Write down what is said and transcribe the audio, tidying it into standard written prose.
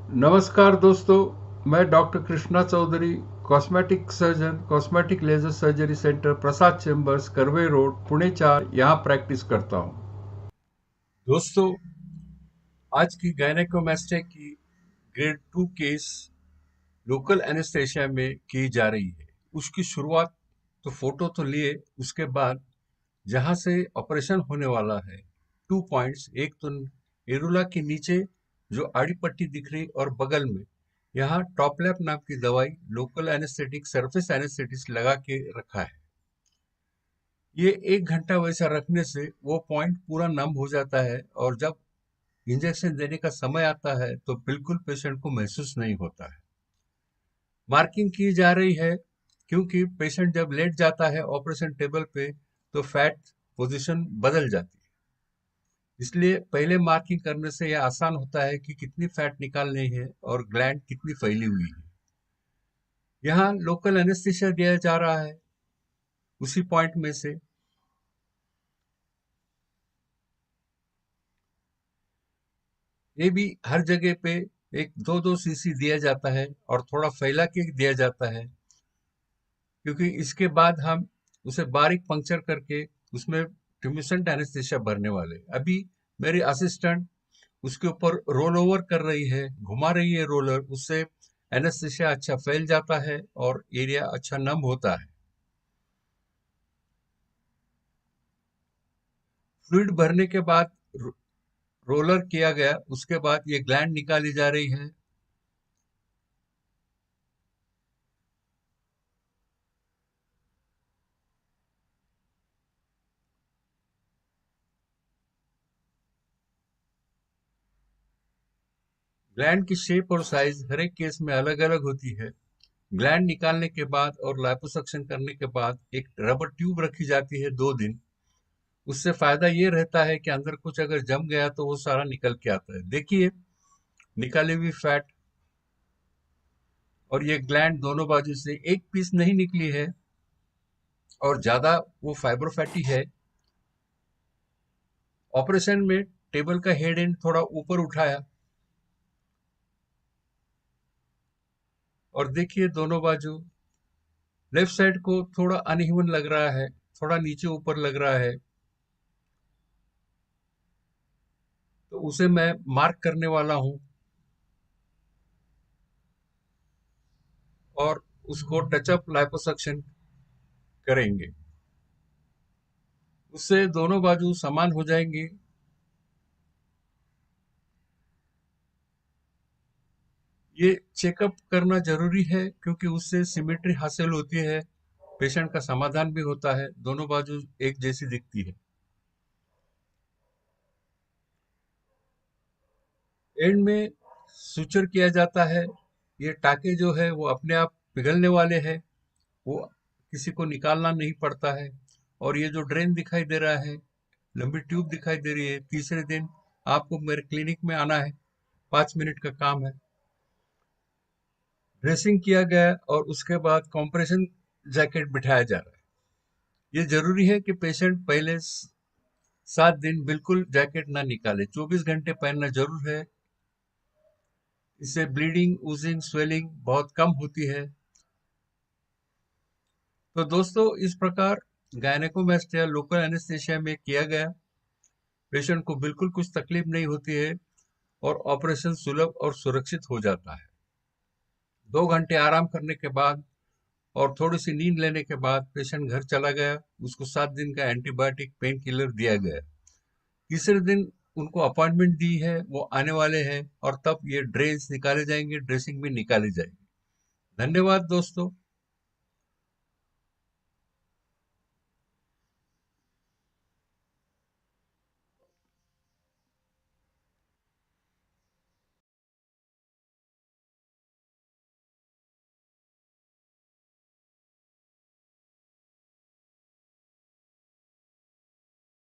नमस्कार दोस्तों, मैं doctor Krishna Chaudhary, cosmetic surgeon, cosmetic laser surgery centre, Prasad chambers, Karve road, Pune 4 यहाँ प्रैक्टिस करता हूँ। दोस्तों, आज की गायनेकोमेस्टिया की ग्रेड 2 केस लोकल एनेस्थेशिया में की जा रही है। उसकी शुरुआत तो फोटो तो लिए, उसके बाद जहां से ऑपरेशन होने वाला है, 2 पॉइंट्स, एक तो एरुला के नीचे जो आड़ी पट्टी दिख रही और बगल में यहाँ टॉपलैप नाम की दवाई लोकल एनेस्थेटिक सरफेस एनेस्थेटिक्स लगा के रखा है। ये 1 घंटा वैसा रखने से वो पॉइंट पूरा नम हो जाता है और जब इंजेक्शन देने का समय आता है तो बिल्कुल पेशेंट को महसूस नहीं होता है। मार्किंग की जा रही है क्योंकि पेशेंट जब लेट जाता है ऑपरेशन टेबल पे तो फैट पोजीशन बदल जाती है। इसलिए पहले मार्किंग करने से यह आसान होता है कि कितनी फैट निकालनी है और ग्लैंड कितनी फैली हुई है। यहाँ लोकल एनेस्थीसिया दिया जा रहा है उसी पॉइंट में से। ये भी हर जगह पे एक 2-2 सीसी दिया जाता है और थोड़ा फैला के दिया जाता है, क्योंकि इसके बाद हम उसे बारीक पंक्चर करके उसमें ट्यूमिसेंट एनेस्थीसिया भरने वाले। अभी मेरी असिस्टेंट उसके ऊपर रोल ओवर कर रही है, घुमा रही है रोलर, उससे एनेस्थीसिया अच्छा फैल जाता है और एरिया अच्छा नम होता है। फ्लूइड भरने के बाद रोलर किया गया, उसके बाद ये ग्लैंड निकाली जा रही है। ग्लैंड की शेप और साइज हर एक केस में अलग अलग होती है। ग्लैंड निकालने के बाद और लाइपोसक्शन करने के बाद एक रबर ट्यूब रखी जाती है 2 दिन। उससे फायदा ये रहता है कि अंदर कुछ अगर जम गया तो वो सारा निकल के आता है। देखिए, निकाली हुई फैट और ये ग्लैंड दोनों बाजू से एक पीस नहीं निकली है और ज्यादा वो फाइब्रोफैटी है। ऑपरेशन में टेबल का हेड एंड थोड़ा ऊपर उठाया और देखिए दोनों बाजू। लेफ्ट साइड को थोड़ा अनइवन लग रहा है, थोड़ा नीचे ऊपर लग रहा है, तो उसे मैं मार्क करने वाला हूं और उसको टचअप लाइपोसक्शन करेंगे। उससे दोनों बाजू समान हो जाएंगी। ये चेकअप करना जरूरी है क्योंकि उससे सिमेट्री हासिल होती है, पेशेंट का समाधान भी होता है, दोनों बाजू एक जैसी दिखती है। एंड में सुचर किया जाता है। ये टाके जो है वो अपने आप पिघलने वाले हैं, वो किसी को निकालना नहीं पड़ता है। और ये जो ड्रेन दिखाई दे रहा है, लंबी ट्यूब दिखाई दे रही है, तीसरे दिन आपको मेरे क्लिनिक में आना है, 5 मिनट का काम है। ड्रेसिंग किया गया और उसके बाद कॉम्प्रेशन जैकेट बिठाया जा रहा है। ये जरूरी है कि पेशेंट पहले 7 दिन बिल्कुल जैकेट ना निकाले, 24 घंटे पहनना जरूर है। इससे ब्लीडिंग, ऊजिंग, स्वेलिंग बहुत कम होती है। तो दोस्तों, इस प्रकार गायनेकोमेस्टिया लोकल एनेस्थेशिया में किया गया, पेशेंट को बिल्कुल कुछ तकलीफ नहीं होती है और ऑपरेशन सुलभ और सुरक्षित हो जाता है। 2 घंटे आराम करने के बाद और थोड़ी सी नींद लेने के बाद पेशेंट घर चला गया। उसको 7 दिन का एंटीबायोटिक पेन किलर दिया गया। तीसरे दिन उनको अपॉइंटमेंट दी है, वो आने वाले हैं और तब ये ड्रेन्स निकाले जाएंगे, ड्रेसिंग भी निकाली जाएगी। धन्यवाद दोस्तों।